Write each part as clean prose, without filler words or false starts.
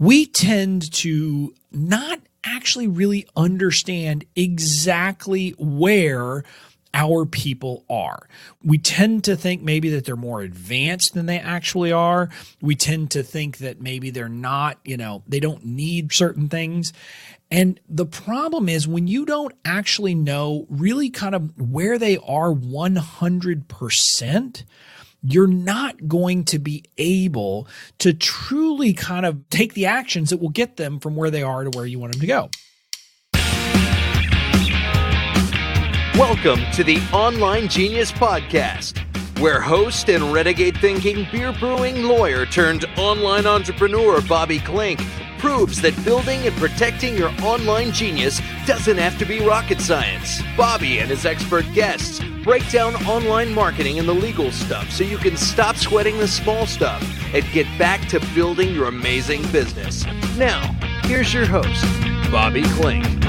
we tend to not actually really understand exactly where our people are. We tend to think maybe that they're more advanced than they actually are. We tend to think that maybe they're not, they don't need certain things. And the problem is when you don't actually know really kind of where they are 100%, you're not going to be able to truly kind of take the actions that will get them from where they are to where you want them to go. Welcome to the Online Genius Podcast, where host and renegade thinking beer brewing lawyer turned online entrepreneur Bobby Klinck proves that building and protecting your online genius doesn't have to be rocket science. Bobby and his expert guests break down online marketing and the legal stuff so you can stop sweating the small stuff and get back to building your amazing business. Now, here's your host, Bobby Klinck.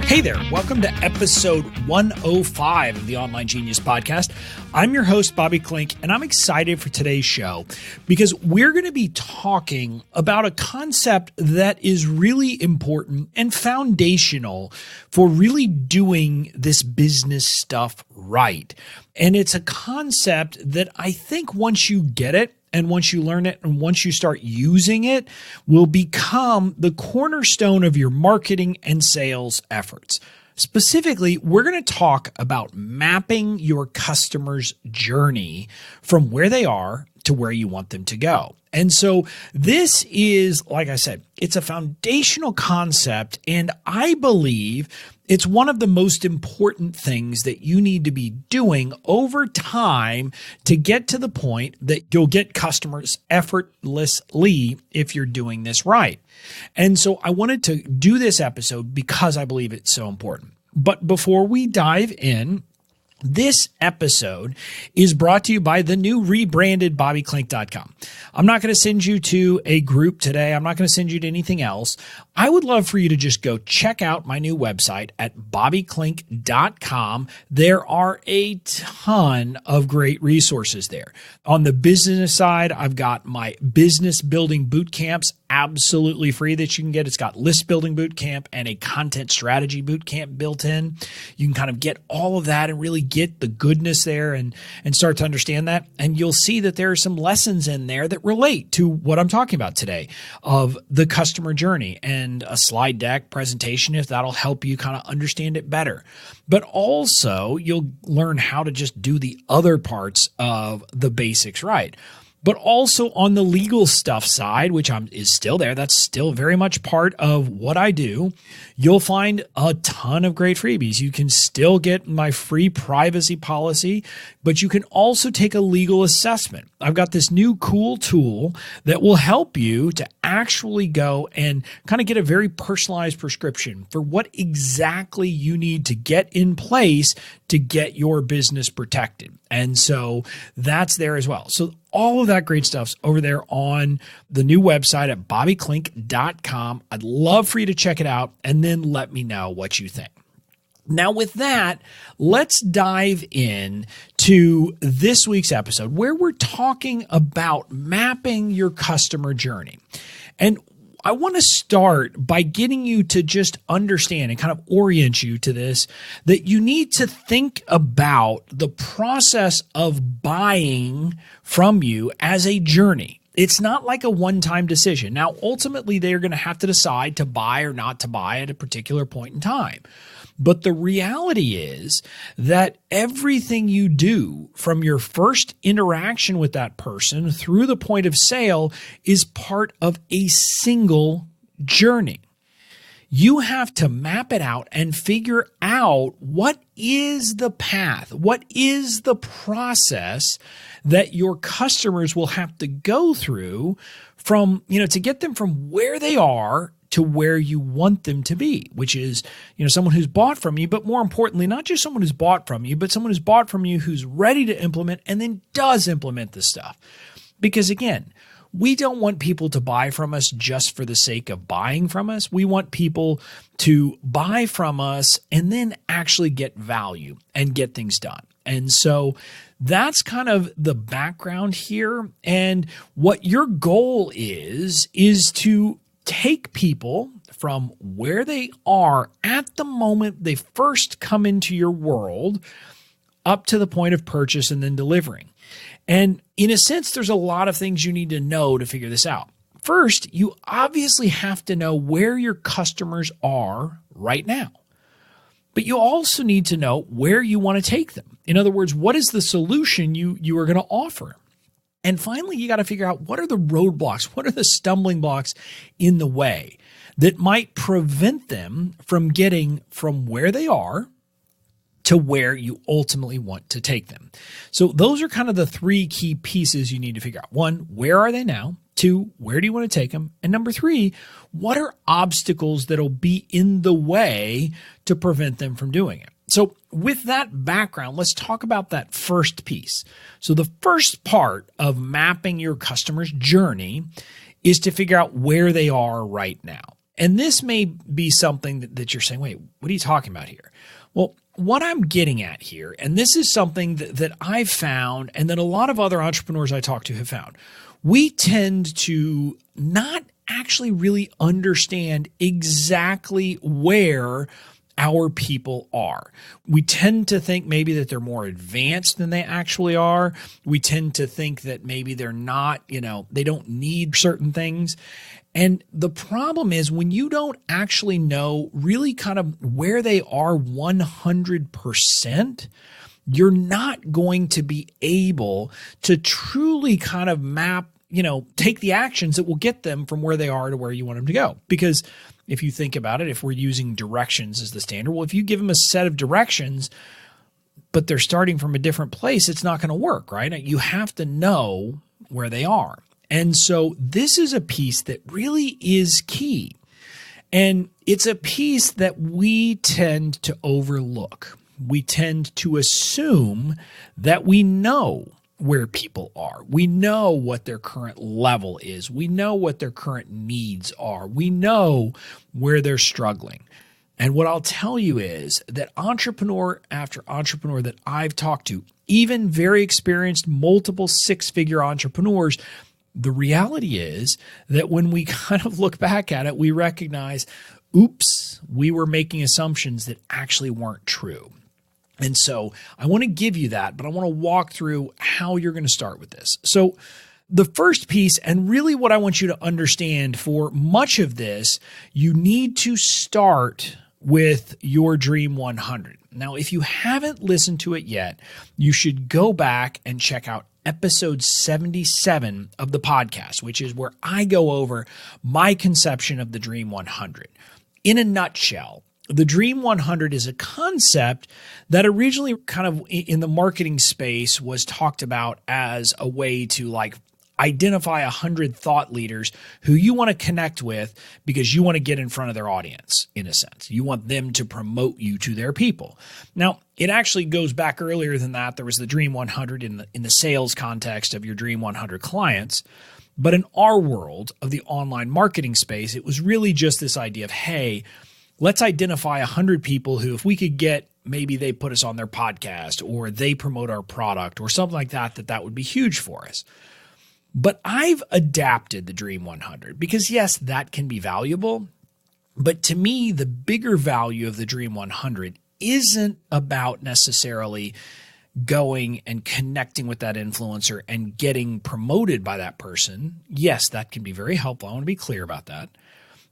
Hey there, welcome to episode 105 of the Online Genius Podcast. I'm your host, Bobby Klinck, and I'm excited for today's show because we're going to be talking about a concept that is really important and foundational for really doing this business stuff right. And it's a concept that I think once you get it, and once you learn it and once you start using it, will become the cornerstone of your marketing and sales efforts. Specifically, we're going to talk about mapping your customer's journey from where they are to where you want them to go. And so this is, like I said, it's a foundational concept, and I believe it's one of the most important things that you need to be doing over time to get to the point that you'll get customers effortlessly if you're doing this right. And so I wanted to do this episode because I believe it's so important. But before we dive in, this episode is brought to you by the new rebranded BobbyKlinck.com. I'm not going to send you to a group today. I'm not going to send you to anything else. I would love for you to just go check out my new website at BobbyKlinck.com. There are a ton of great resources there. On the business side, I've got my business building boot camps absolutely free that you can get. It's got list building boot camp and a content strategy boot camp built in. You can kind of get all of that and really get the goodness there and start to understand that. And you'll see that there are some lessons in there that relate to what I'm talking about today of the customer journey and a slide deck presentation if that'll help you kind of understand it better. But also you'll learn how to just do the other parts of the basics right. But also on the legal stuff side, which is still there, that's still very much part of what I do, you'll find a ton of great freebies. You can still get my free privacy policy, but you can also take a legal assessment. I've got this new cool tool that will help you to actually go and kind of get a very personalized prescription for what exactly you need to get in place to get your business protected. And so that's there as well. So all of that great stuff's over there on the new website at BobbyKlinck.com. I'd love for you to check it out and then let me know what you think. Now, with that, let's dive in to this week's episode where we're talking about mapping your customer journey. And I want to start by getting you to just understand and kind of orient you to this, that you need to think about the process of buying from you as a journey. It's not like a one-time decision. Now, ultimately, they're going to have to decide to buy or not to buy at a particular point in time. But the reality is that everything you do from your first interaction with that person through the point of sale is part of a single journey. You have to map it out and figure out what is the path, what is the process that your customers will have to go through from, to get them from where they are to where you want them to be, which is, someone who's bought from you, but more importantly, not just someone who's bought from you, but someone who's bought from you who's ready to implement and then does implement the stuff. Because again, we don't want people to buy from us just for the sake of buying from us. We want people to buy from us and then actually get value and get things done. And so that's kind of the background here. And what your goal is to take people from where they are at the moment they first come into your world up to the point of purchase and then delivering. And in a sense, there's a lot of things you need to know to figure this out. First, you obviously have to know where your customers are right now. But you also need to know where you want to take them. In other words, what is the solution you are going to offer? And finally, you got to figure out what are the roadblocks, what are the stumbling blocks in the way that might prevent them from getting from where they are to where you ultimately want to take them. So those are kind of the three key pieces you need to figure out. One, where are they now? Two, where do you want to take them? And number three, what are obstacles that'll be in the way to prevent them from doing it? So with that background, let's talk about that first piece. So the first part of mapping your customer's journey is to figure out where they are right now. And this may be something that you're saying, wait, what are you talking about here? Well, what I'm getting at here, and this is something that I've found and that a lot of other entrepreneurs I talk to have found, we tend to not actually really understand exactly where our people are. We tend to think maybe that they're more advanced than they actually are. We tend to think that maybe they're not, they don't need certain things. And the problem is when you don't actually know really kind of where they are 100%, you're not going to be able to truly kind of map, take the actions that will get them from where they are to where you want them to go. Because if you think about it, if we're using directions as the standard, well, if you give them a set of directions, but they're starting from a different place, it's not going to work, right? You have to know where they are. And so this is a piece that really is key. And it's a piece that we tend to overlook. We tend to assume that we know where people are. We know what their current level is. We know what their current needs are. We know where they're struggling. And what I'll tell you is that entrepreneur after entrepreneur that I've talked to, even very experienced multiple six-figure entrepreneurs, the reality is that when we kind of look back at it, we recognize, oops, we were making assumptions that actually weren't true. And so I want to give you that, but I want to walk through how you're going to start with this. So the first piece, and really what I want you to understand for much of this, you need to start with your Dream 100. Now, if you haven't listened to it yet, you should go back and check out episode 77 of the podcast, which is where I go over my conception of the Dream 100. In a nutshell, the Dream 100 is a concept that originally kind of in the marketing space was talked about as a way to identify 100 thought leaders who you want to connect with because you want to get in front of their audience, in a sense. You want them to promote you to their people. Now, it actually goes back earlier than that. There was the Dream 100 in the sales context of your Dream 100 clients. But in our world of the online marketing space, it was really just this idea of, hey, let's identify 100 people who, if we could get, maybe they put us on their podcast or they promote our product or something like that, that would be huge for us. But I've adapted the Dream 100 because, yes, that can be valuable. But to me, the bigger value of the Dream 100 isn't about necessarily going and connecting with that influencer and getting promoted by that person. Yes, that can be very helpful. I want to be clear about that.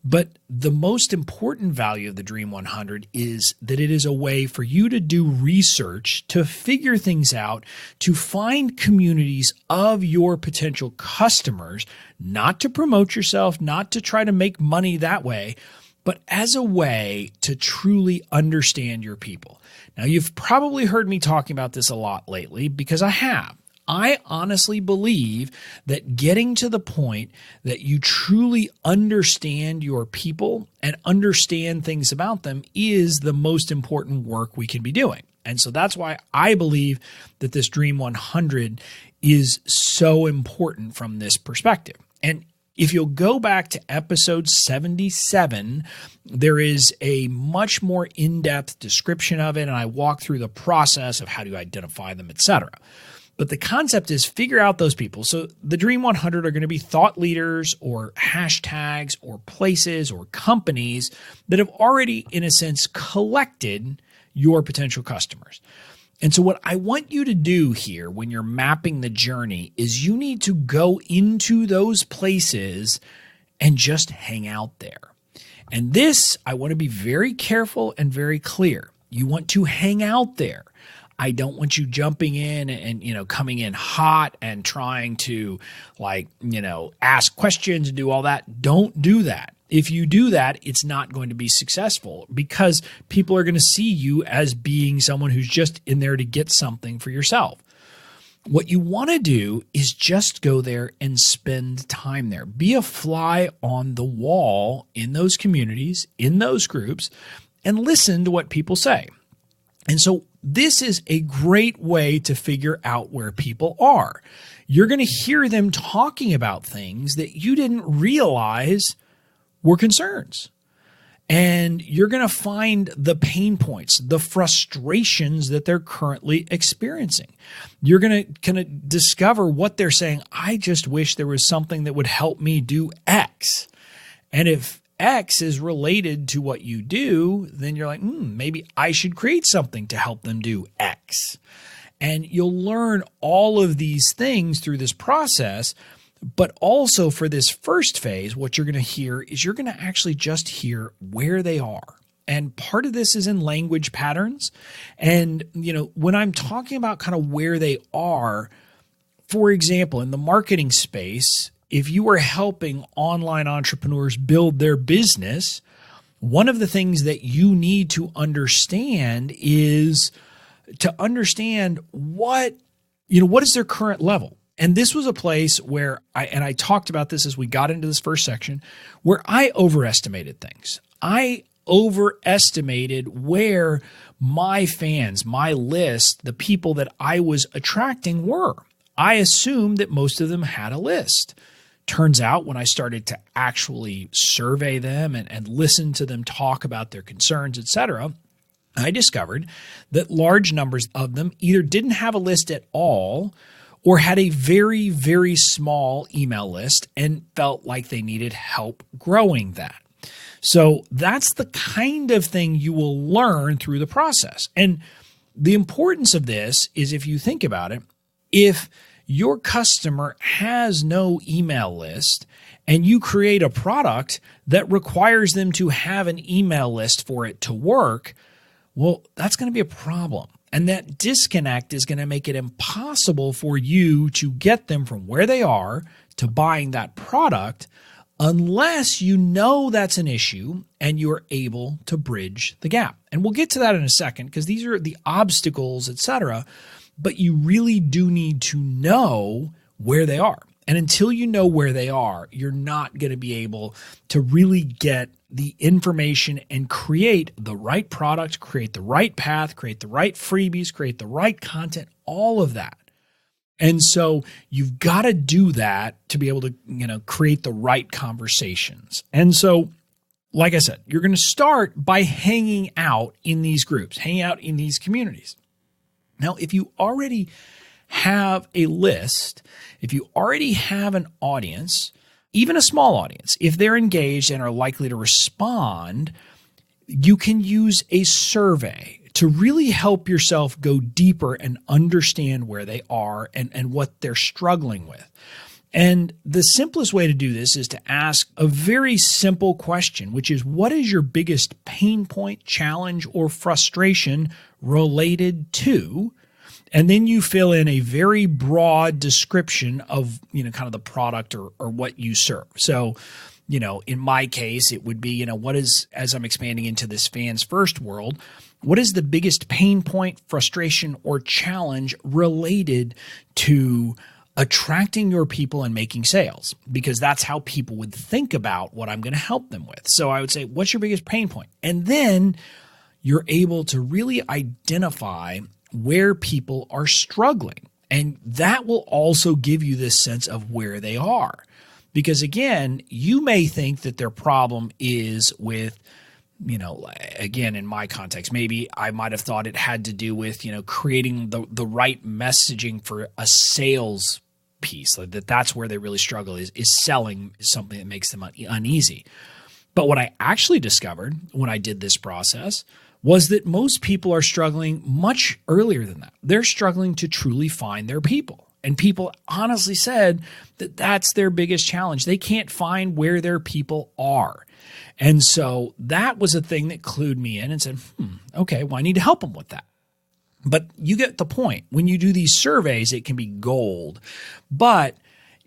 But the most important value of the Dream 100 is that it is a way for you to do research, to figure things out, to find communities of your potential customers, not to promote yourself, not to try to make money that way, but as a way to truly understand your people. Now, you've probably heard me talking about this a lot lately because I have. I honestly believe that getting to the point that you truly understand your people and understand things about them is the most important work we can be doing. And so that's why I believe that this Dream 100 is so important from this perspective. And if you'll go back to episode 77, there is a much more in-depth description of it, and I walk through the process of how to identify them, etc. But the concept is figure out those people. So the Dream 100 are going to be thought leaders or hashtags or places or companies that have already, in a sense, collected your potential customers. And so what I want you to do here when you're mapping the journey is you need to go into those places and just hang out there. And this, I want to be very careful and very clear. You want to hang out there. I don't want you jumping in and coming in hot and trying to ask questions and do all that. Don't do that. If you do that, it's not going to be successful because people are going to see you as being someone who's just in there to get something for yourself. What you want to do is just go there and spend time there. Be a fly on the wall in those communities, in those groups, and listen to what people say. And so this is a great way to figure out where people are. You're going to hear them talking about things that you didn't realize were concerns. And you're going to find the pain points, the frustrations that they're currently experiencing. You're going to kind of discover what they're saying. I just wish there was something that would help me do X. And if X is related to what you do, then you're like, maybe I should create something to help them do X. And you'll learn all of these things through this process. But also for this first phase, what you're going to hear is you're going to actually just hear where they are. And part of this is in language patterns. And, when I'm talking about kind of where they are, for example, in the marketing space, if you are helping online entrepreneurs build their business, one of the things that you need to understand is to understand what is their current level. And this was a place where I talked about this as we got into this first section, where I overestimated things. I overestimated where my fans, my list, the people that I was attracting were. I assumed that most of them had a list. Turns out when I started to actually survey them and listen to them talk about their concerns, etc., I discovered that large numbers of them either didn't have a list at all or had a very, very small email list and felt like they needed help growing that. So that's the kind of thing you will learn through the process. And the importance of this is, if you think about it, if your customer has no email list and you create a product that requires them to have an email list for it to work, well, that's going to be a problem. And that disconnect is going to make it impossible for you to get them from where they are to buying that product unless you know that's an issue and you're able to bridge the gap. And we'll get to that in a second because these are the obstacles, etc. But you really do need to know where they are. And until you know where they are, you're not going to be able to really get the information and create the right product, create the right path, create the right freebies, create the right content, all of that. And so you've got to do that to be able to, create the right conversations. And so, like I said, you're going to start by hanging out in these groups, hanging out in these communities. Now, if you already have a list, if you already have an audience, even a small audience, if they're engaged and are likely to respond, you can use a survey to really help yourself go deeper and understand where they are and what they're struggling with. And the simplest way to do this is to ask a very simple question, which is, what is your biggest pain point, challenge, or frustration related to? And then you fill in a very broad description of, kind of the product or what you serve. So, in my case, it would be, what is, as I'm expanding into this fans first world, what is the biggest pain point, frustration, or challenge related to attracting your people and making sales? Because that's how people would think about what I'm going to help them with. So I would say, what's your biggest pain point? And then you're able to really identify where people are struggling. And that will also give you this sense of where they are. Because again, you may think that their problem is with again, in my context, maybe I might have thought it had to do with, creating the right messaging for a sales piece. Like that's where they really struggle is selling something that makes them uneasy. But what I actually discovered when I did this process was that most people are struggling much earlier than that. They're struggling to truly find their people. And people honestly said that that's their biggest challenge. They can't find where their people are. And so that was a thing that clued me in and said, okay, well, I need to help them with that. But you get the point. When you do these surveys, it can be gold. But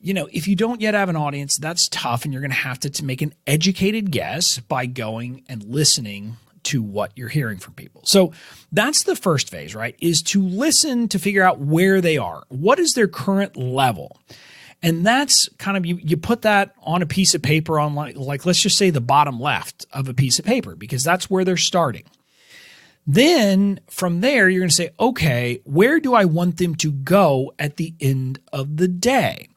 if you don't yet have an audience, that's tough, and you're going to have to make an educated guess by going and listening to what you're hearing from people. So that's the first phase, right? Is to listen to figure out where they are. What is their current level? And that's kind of, you put that on a piece of paper on like let's just say the bottom left of a piece of paper, because that's where they're starting. Then from there, you're going to say, okay, where do I want them to go at the end of the day?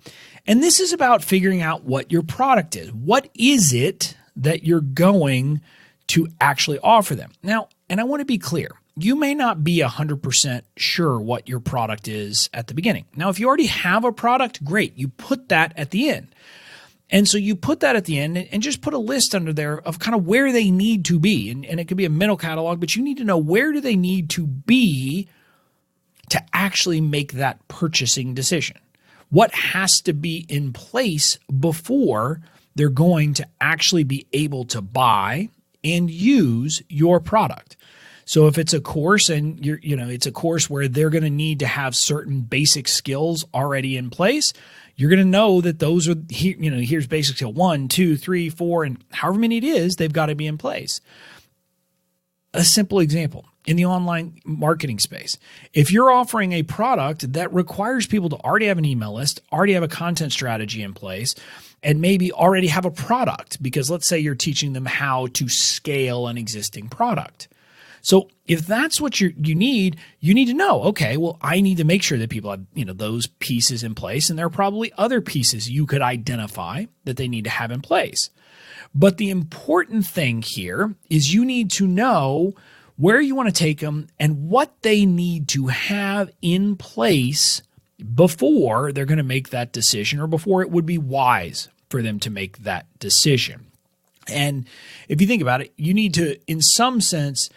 And this is about figuring out what your product is. What is it that you're going to actually offer them? Now, and I want to be clear, you may not be 100% sure what your product is at the beginning. Now, if you already have a product, great. You put that at the end. And so you put that at the end and just put a list under there of kind of where they need to be. And it could be a mental catalog, but you need to know where do they need to be to actually make that purchasing decision. What has to be in place before they're going to actually be able to buy and use your product? So if it's a course and it's a course where they're going to need to have certain basic skills already in place, you're going to know that those are, here's basic skill 1, 2, 3, 4, and however many it is, they've got to be in place. A simple example in the online marketing space. If you're offering a product that requires people to already have an email list, already have a content strategy in place, and maybe already have a product, because let's say you're teaching them how to scale an existing product. So if that's what you need to know, okay, well, I need to make sure that people have, those pieces in place, and there are probably other pieces you could identify that they need to have in place. But the important thing here is you need to know where you want to take them and what they need to have in place before they're going to make that decision, or before it would be wise for them to make that decision. And if you think about it, you need to, in some sense,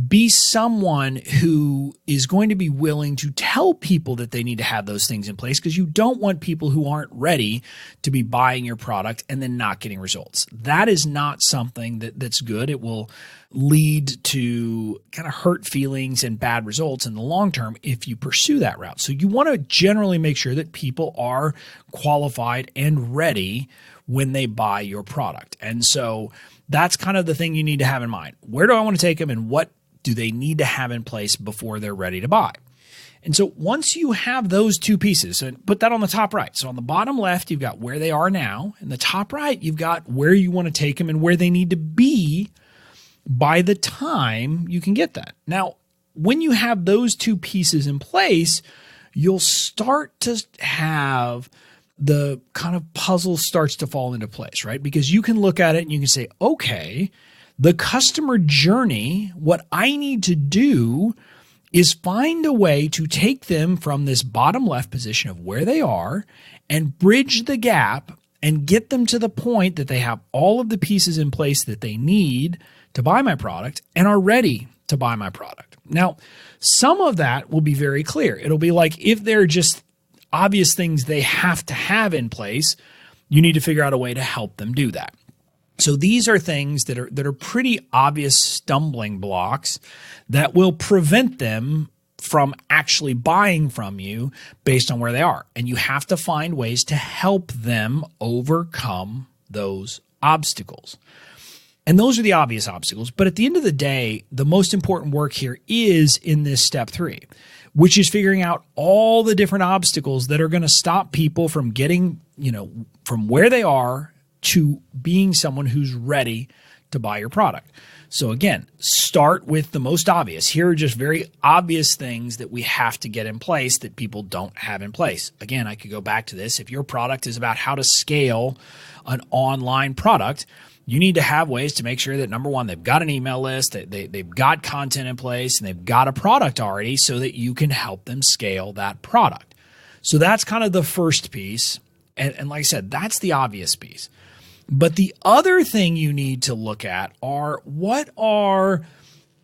be someone who is going to be willing to tell people that they need to have those things in place, because you don't want people who aren't ready to be buying your product and then not getting results. That is not something that's good. It will lead to kind of hurt feelings and bad results in the long term if you pursue that route. So you want to generally make sure that people are qualified and ready when they buy your product. And so that's kind of the thing you need to have in mind. Where do I want to take them, and what do they need to have in place before they're ready to buy? And so once you have those two pieces, so put that on the top right. So on the bottom left, you've got where they are now. And the top right, you've got where you want to take them and where they need to be by the time you can get that. Now, when you have those two pieces in place, you'll start to have the kind of puzzle starts to fall into place, right? Because you can look at it and you can say, okay, the customer journey, what I need to do is find a way to take them from this bottom left position of where they are and bridge the gap and get them to the point that they have all of the pieces in place that they need to buy my product and are ready to buy my product. Now, some of that will be very clear. It'll be like, if they're just obvious things they have to have in place, you need to figure out a way to help them do that. So these are things that are pretty obvious stumbling blocks that will prevent them from actually buying from you based on where they are. And you have to find ways to help them overcome those obstacles. And those are the obvious obstacles. But at the end of the day, the most important work here is in this step 3, which is figuring out all the different obstacles that are going to stop people from getting, from where they are to being someone who's ready to buy your product. So again, start with the most obvious. Here are just very obvious things that we have to get in place that people don't have in place. Again, I could go back to this. If your product is about how to scale an online product, you need to have ways to make sure that, number one, they've got an email list, that they've got content in place, and they've got a product already so that you can help them scale that product. So that's kind of the first piece. And like I said, that's the obvious piece. But the other thing you need to look at are what are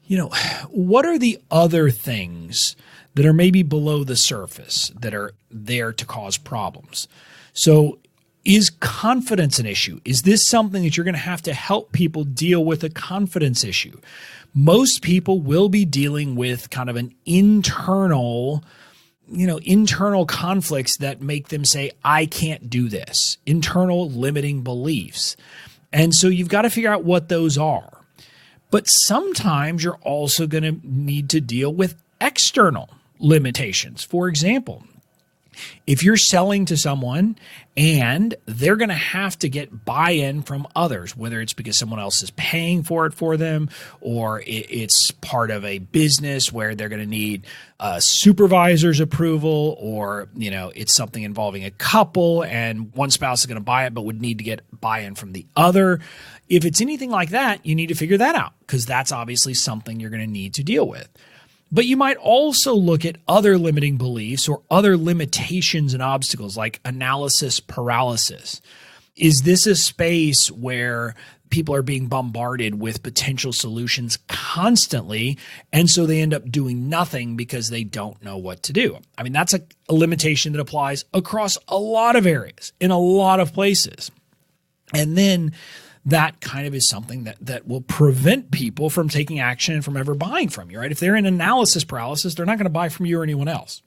the other things that are maybe below the surface that are there to cause problems. So is confidence an issue? Is this something that you're going to help people deal with, a confidence issue? Most people will be dealing with kind of an internal conflicts that make them say, I can't do this, internal limiting beliefs. And so you've got to figure out what those are. But sometimes you're also going to need to deal with external limitations. For example, if you're selling to someone and they're going to have to get buy-in from others, whether it's because someone else is paying for it for them, or it's part of a business where they're going to need a supervisor's approval, or it's something involving a couple and one spouse is going to buy it but would need to get buy-in from the other. If it's anything like that, you need to figure that out, because that's obviously something you're going to need to deal with. But you might also look at other limiting beliefs or other limitations and obstacles like analysis paralysis. Is this a space where people are being bombarded with potential solutions constantly, and so they end up doing nothing because they don't know what to do? I mean, that's a limitation that applies across a lot of areas, in a lot of places. And then that kind of is something that will prevent people from taking action and from ever buying from you, right? If they're in analysis paralysis, they're not going to buy from you or anyone else.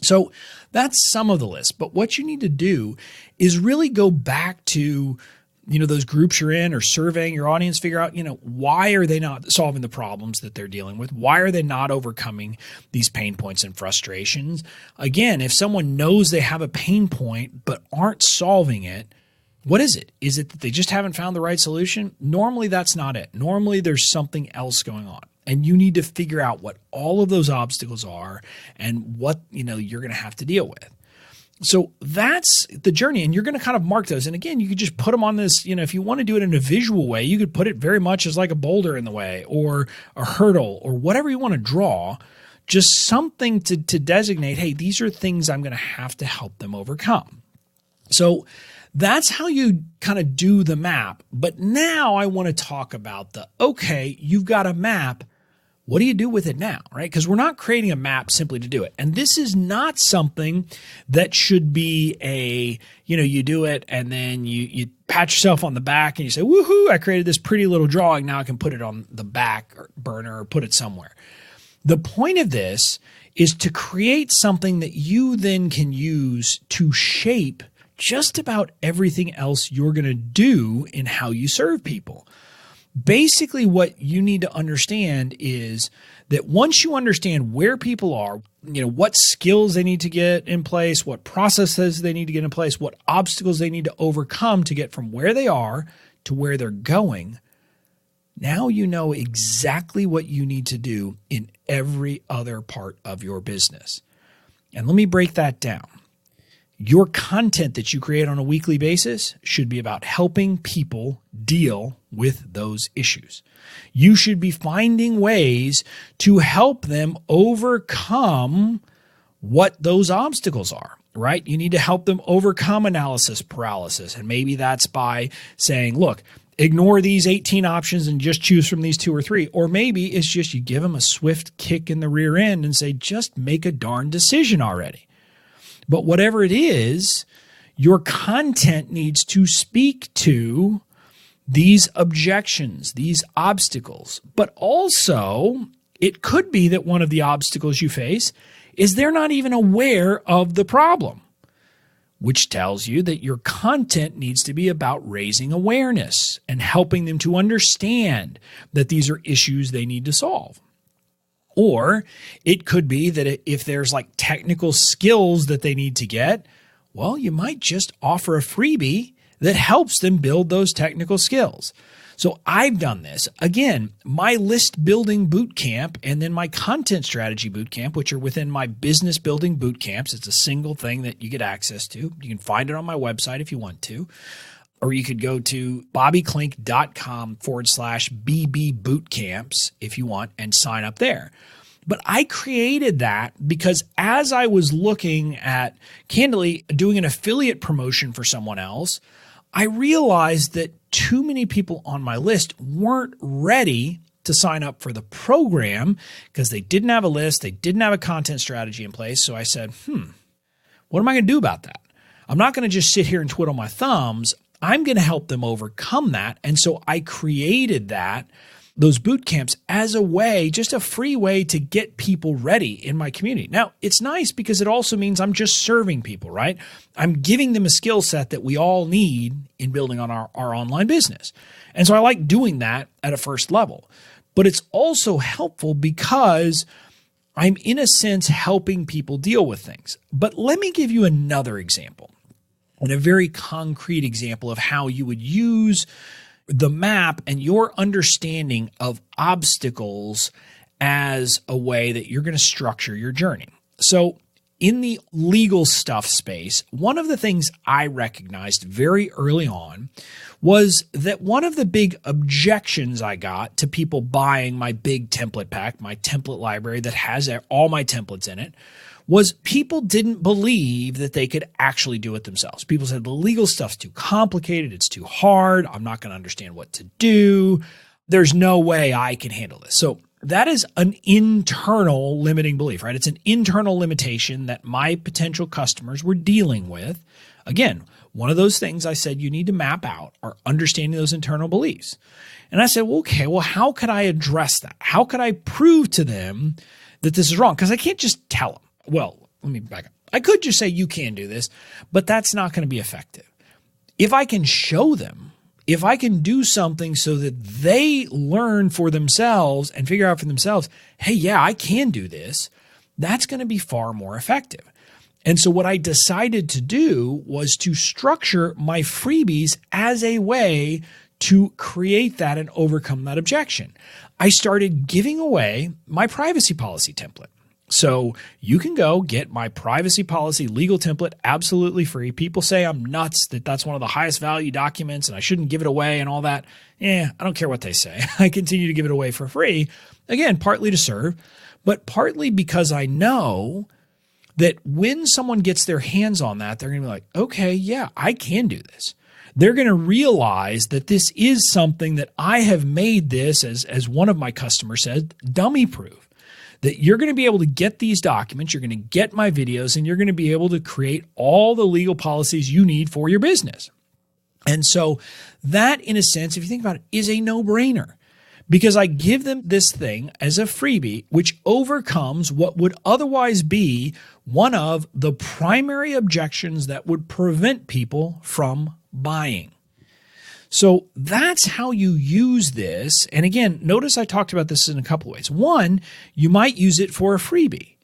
So that's some of the list. But what you need to do is really go back to, those groups you're in, or surveying your audience, figure out, why are they not solving the problems that they're dealing with? Why are they not overcoming these pain points and frustrations? Again, if someone knows they have a pain point but aren't solving it, what is it? Is it that they just haven't found the right solution? Normally, that's not it. Normally, there's something else going on. And you need to figure out what all of those obstacles are and what you're going to have to deal with. So that's the journey. And you're going to kind of mark those. And again, you could just put them on this, if you want to do it in a visual way, you could put it very much as like a boulder in the way, or a hurdle, or whatever you want to draw. Just something to designate, hey, these are things I'm going to help them overcome. So that's how you kind of do the map. But now I want to talk about okay, you've got a map. What do you do with it now, right? Because we're not creating a map simply to do it. And this is not something that should be you do it and then you pat yourself on the back and you say, woohoo, I created this pretty little drawing. Now I can put it on the back burner or put it somewhere. The point of this is to create something that you then can use to shape just about everything else you're going to do in how you serve people. Basically, what you need to understand is that once you understand where people are, what skills they need to get in place, what processes they need to get in place, what obstacles they need to overcome to get from where they are to where they're going, now you know exactly what you need to do in every other part of your business. And let me break that down. Your content that you create on a weekly basis should be about helping people deal with those issues. You should be finding ways to help them overcome what those obstacles are, right? You need to help them overcome analysis paralysis. And maybe that's by saying, look, ignore these 18 options and just choose from these 2 or 3. Or maybe it's just you give them a swift kick in the rear end and say, just make a darn decision already. But whatever it is, your content needs to speak to these objections, these obstacles. But also, it could be that one of the obstacles you face is they're not even aware of the problem, which tells you that your content needs to be about raising awareness and helping them to understand that these are issues they need to solve. Or it could be that if there's like technical skills that they need to get, well, you might just offer a freebie that helps them build those technical skills. So I've done this. Again, my list building bootcamp and then my content strategy bootcamp, which are within my business building bootcamps. It's a single thing that you get access to. You can find it on my website if you want to. or you could go to bobbyklinck.com/BB bootcamps if you want and sign up there. But I created that because as I was looking at, candidly, doing an affiliate promotion for someone else, I realized that too many people on my list weren't ready to sign up for the program because they didn't have a list, they didn't have a content strategy in place. So I said, what am I going to do about that? I'm not going to just sit here and twiddle my thumbs. I'm going to help them overcome that. And so I created those boot camps as a way, just a free way to get people ready in my community. Now, it's nice because it also means I'm just serving people, right? I'm giving them a skill set that we all need in building on our online business. And so I like doing that at a first level. But it's also helpful because I'm, in a sense, helping people deal with things. But let me give you another example, and a very concrete example of how you would use the map and your understanding of obstacles as a way that you're going to structure your journey. So in the legal stuff space, one of the things I recognized very early on was that one of the big objections I got to people buying my big template pack, my template library that has all my templates in it, was people didn't believe that they could actually do it themselves. People said the legal stuff's too complicated, it's too hard, I'm not going to understand what to do, there's no way I can handle this. So that is an internal limiting belief, right? It's an internal limitation that my potential customers were dealing with. Again, one of those things I said you need to map out are understanding those internal beliefs. And I said, well, how could I address that? How could I prove to them that this is wrong? Because I can't just tell them. Well, let me back up. I could just say you can do this, but that's not going to be effective. If I can show them, if I can do something so that they learn for themselves and figure out for themselves, hey, yeah, I can do this, that's going to be far more effective. And so what I decided to do was to structure my freebies as a way to create that and overcome that objection. I started giving away my privacy policy template. So you can go get my privacy policy legal template absolutely free. People say I'm nuts, that that's one of the highest value documents and I shouldn't give it away and all that. I don't care what they say. I continue to give it away for free. Again, partly to serve, but partly because I know that when someone gets their hands on that, they're going to be like, okay, yeah, I can do this. They're going to realize that this is something that I have made this, as one of my customers said, dummy proof. That you're going to be able to get these documents, you're going to get my videos, and you're going to be able to create all the legal policies you need for your business. And so that, in a sense, if you think about it, is a no-brainer because I give them this thing as a freebie, which overcomes what would otherwise be one of the primary objections that would prevent people from buying. So that's how you use this. And again, notice I talked about this in a couple of ways. One, you might use it for a freebie,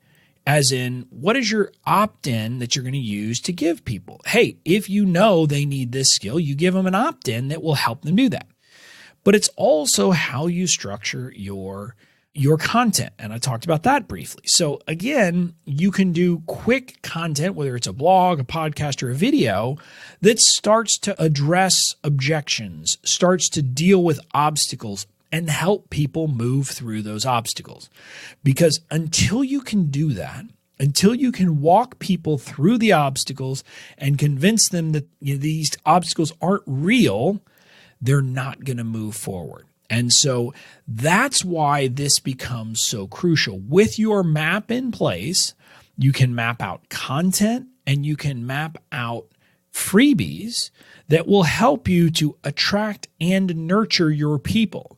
as in what is your opt-in that you're going to use to give people? Hey, if you know they need this skill, you give them an opt-in that will help them do that. But it's also how you structure your content. And I talked about that briefly. So again, you can do quick content, whether it's a blog, a podcast, or a video that starts to address objections, starts to deal with obstacles and help people move through those obstacles. Because until you can do that, until you can walk people through the obstacles and convince them that these obstacles aren't real, they're not going to move forward. And so that's why this becomes so crucial. With your map in place, you can map out content and you can map out freebies that will help you to attract and nurture your people.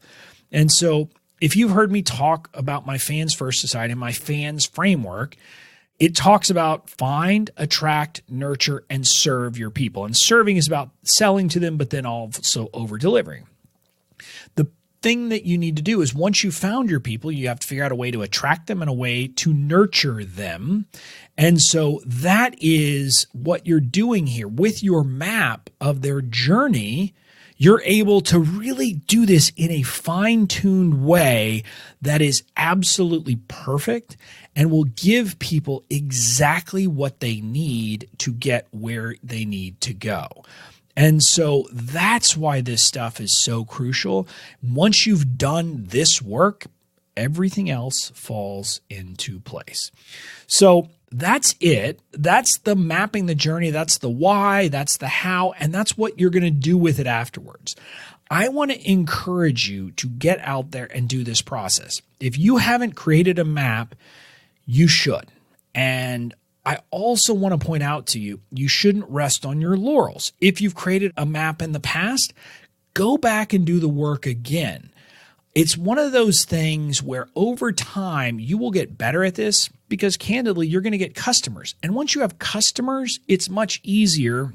And so if you've heard me talk about my Fans First Society and my fans framework, it talks about find, attract, nurture, and serve your people. And serving is about selling to them, but then also over-delivering. The thing that you need to do is once you've found your people, you have to figure out a way to attract them and a way to nurture them. And so that is what you're doing here. With your map of their journey, you're able to really do this in a fine-tuned way that is absolutely perfect and will give people exactly what they need to get where they need to go. And so that's why this stuff is so crucial. Once you've done this work, everything else falls into place. So that's it. That's the mapping the journey. That's the why, that's the how, and that's what you're going to do with it afterwards. I want to encourage you to get out there and do this process. If you haven't created a map, you should. And I also want to point out to you, you shouldn't rest on your laurels. If you've created a map in the past, go back and do the work again. It's one of those things where over time you will get better at this because candidly, you're going to get customers. And once you have customers, it's much easier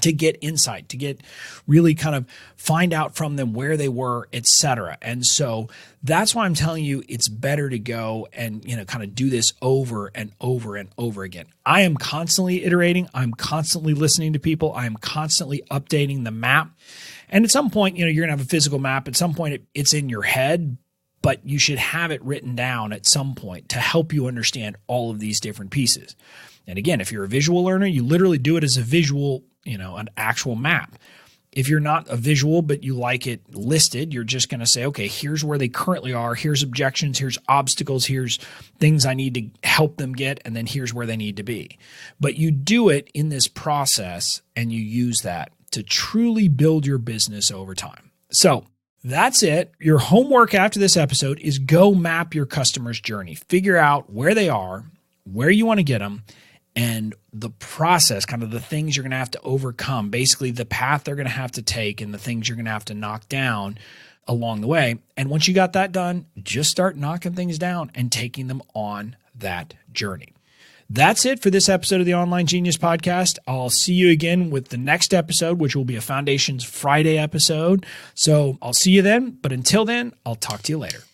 to get insight, to get really kind of find out from them where they were, etc. And so that's why I'm telling you it's better to go and, kind of do this over and over and over again. I am constantly iterating. I'm constantly listening to people. I am constantly updating the map. And at some point, you're going to have a physical map. At some point, it's in your head, but you should have it written down at some point to help you understand all of these different pieces. And again, if you're a visual learner, you literally do it as a visual, an actual map. If you're not a visual, but you like it listed, you're just going to say, okay, here's where they currently are. Here's objections. Here's obstacles. Here's things I need to help them get. And then here's where they need to be. But you do it in this process and you use that to truly build your business over time. So that's it. Your homework after this episode is go map your customer's journey. Figure out where they are, where you want to get them, and the process, kind of the things you're going to have to overcome, basically the path they're going to have to take and the things you're going to have to knock down along the way. And once you got that done, just start knocking things down and taking them on that journey. That's it for this episode of the Online Genius Podcast. I'll see you again with the next episode, which will be a Foundations Friday episode. So I'll see you then. But until then, I'll talk to you later.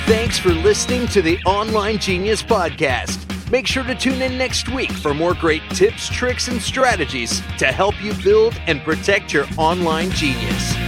Thanks for listening to the Online Genius Podcast. Make sure to tune in next week for more great tips, tricks, and strategies to help you build and protect your online genius.